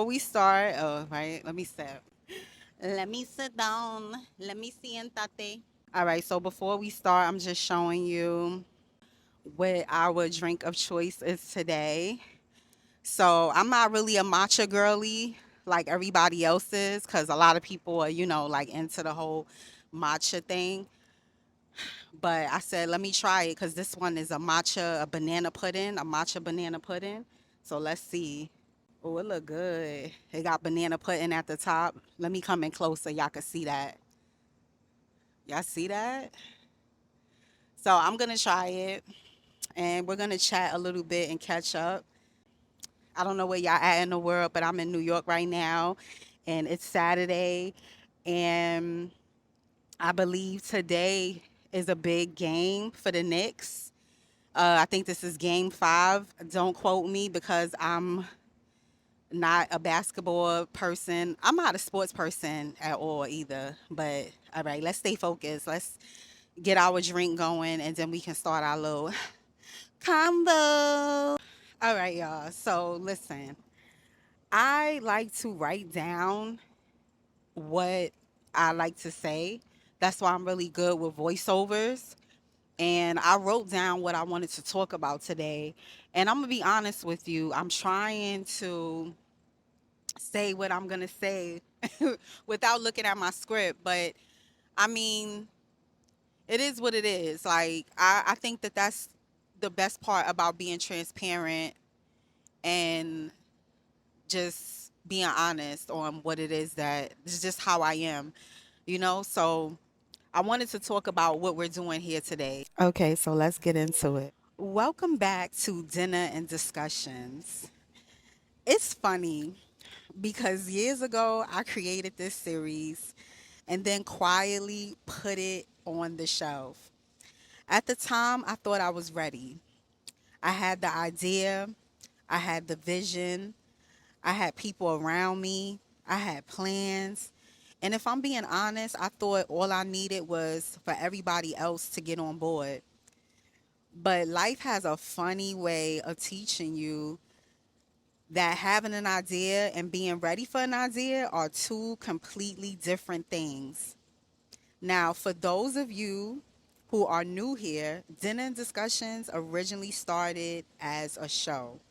before we start, oh, right, let me sit. Let me sit down. Let me siéntate. All right, so before we start, I'm just showing you what our drink of choice is today. So I'm not really a matcha girly like everybody else is, because a lot of people are, like into the whole matcha thing. But I said, let me try it because this one is a banana pudding, a matcha banana pudding. So let's see. Oh, it look good. It got banana pudding at the top. Let me come in closer. Y'all can see that. Y'all see that? So I'm gonna try it, and we're gonna chat a little bit and catch up. I don't know where y'all at in the world, but I'm in New York right now, and it's Saturday, and I believe today is a big game for the Knicks. I think this is game 5. Don't quote me because I'm not a basketball person. I'm not a sports person at all either. But all right, let's stay focused. Let's get our drink going and then we can start our little combo. All right, y'all. So listen, I like to write down what I like to say. That's why I'm really good with voiceovers. And I wrote down what I wanted to talk about today. And I'm going to be honest with you, I'm trying to say what I'm going to say without looking at my script. But I mean, it is what it is. Like, I think that that's the best part about being transparent and just being honest on what it is that it's just how I am, So I wanted to talk about what we're doing here today. Okay, so let's get into it. Welcome back to Dinner and Discussions. It's funny because years ago I created this series and then quietly put it on the shelf. At the time, I thought I was ready. I had the idea, I had the vision, I had people around me, I had plans. And if I'm being honest, I thought all I needed was for everybody else to get on board. But life has a funny way of teaching you that having an idea and being ready for an idea are two completely different things. Now, for those of you who are new here, Dinner and Discussions originally started as a show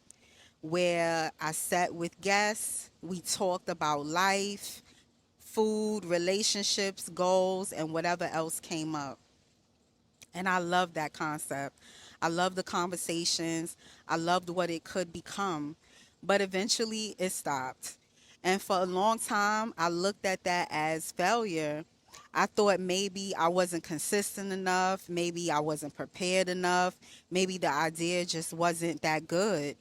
where I sat with guests, we talked about life, food, relationships, goals, and whatever else came up. And I love that concept. I love the conversations. I loved what it could become. But eventually it stopped. And for a long time, I looked at that as failure. I thought maybe I wasn't consistent enough. Maybe I wasn't prepared enough. Maybe the idea just wasn't that good.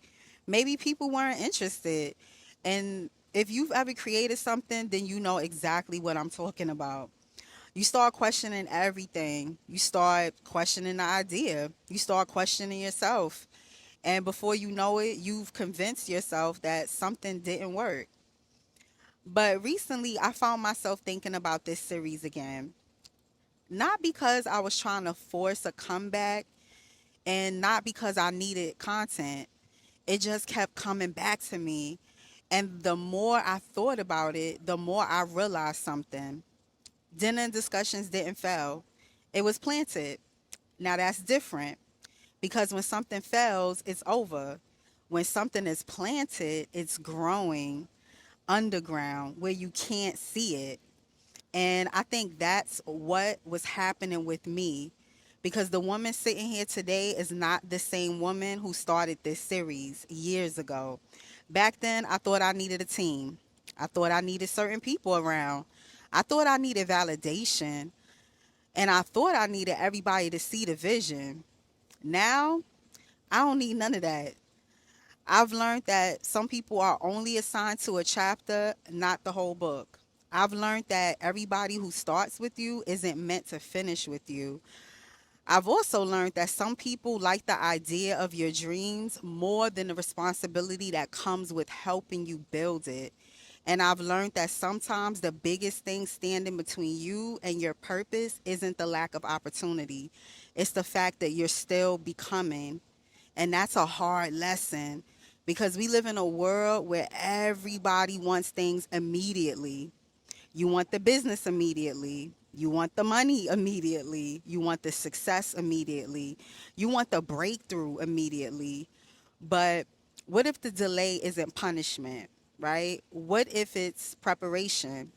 Maybe people weren't interested. And if you've ever created something, then you know exactly what I'm talking about. You start questioning everything. You start questioning the idea. You start questioning yourself. And before you know it, you've convinced yourself that something didn't work. But recently, I found myself thinking about this series again. Not because I was trying to force a comeback and not because I needed content. It just kept coming back to me. And the more I thought about it, the more I realized something. Dinner and Discussions didn't fail. It was planted. Now that's different because when something fails, it's over. When something is planted, it's growing underground where you can't see it. And I think that's what was happening with me because the woman sitting here today is not the same woman who started this series years ago. Back then, I thought I needed a team. I thought I needed certain people around. I thought I needed validation. And I thought I needed everybody to see the vision. Now, I don't need none of that. I've learned that some people are only assigned to a chapter, not the whole book. I've learned that everybody who starts with you isn't meant to finish with you. I've also learned that some people like the idea of your dreams more than the responsibility that comes with helping you build it. And I've learned that sometimes the biggest thing standing between you and your purpose isn't the lack of opportunity. It's the fact that you're still becoming. And that's a hard lesson because we live in a world where everybody wants things immediately. You want the business immediately. You want the money immediately. You want the success immediately. You want the breakthrough immediately. But what if the delay isn't punishment, right? What if it's preparation?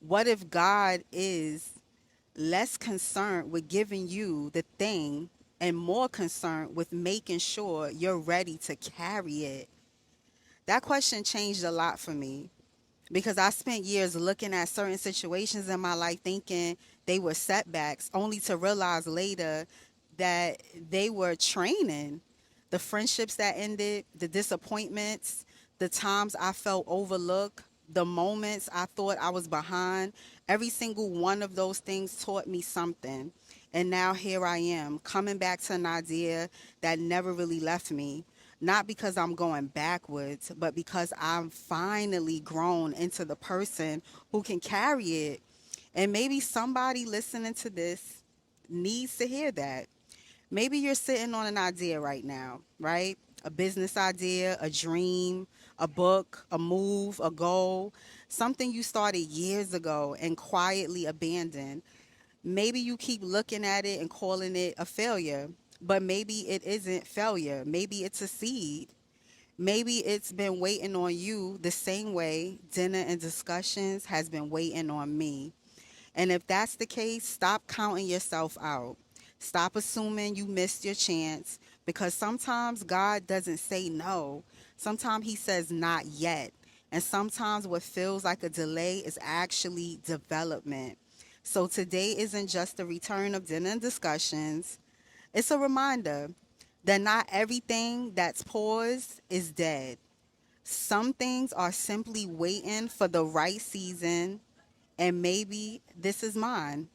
What if God is less concerned with giving you the thing and more concerned with making sure you're ready to carry it? That question changed a lot for me because I spent years looking at certain situations in my life thinking they were setbacks, only to realize later that they were training. The friendships that ended, the disappointments, the times I felt overlooked, the moments I thought I was behind, every single one of those things taught me something. And now here I am, coming back to an idea that never really left me. Not because I'm going backwards, but because I'm finally grown into the person who can carry it. And maybe somebody listening to this needs to hear that. Maybe you're sitting on an idea right now, right? A business idea, a dream, a book, a move, a goal, something you started years ago and quietly abandoned. Maybe you keep looking at it and calling it a failure, but maybe it isn't failure. Maybe it's a seed. Maybe it's been waiting on you the same way dinner and discussions has been waiting on me. And if that's the case, stop counting yourself out. Stop assuming you missed your chance because sometimes God doesn't say no. Sometimes he says not yet. And sometimes what feels like a delay is actually development. So today isn't just a return of dinner and discussions. It's a reminder that not everything that's paused is dead. Some things are simply waiting for the right season, and maybe this is mine.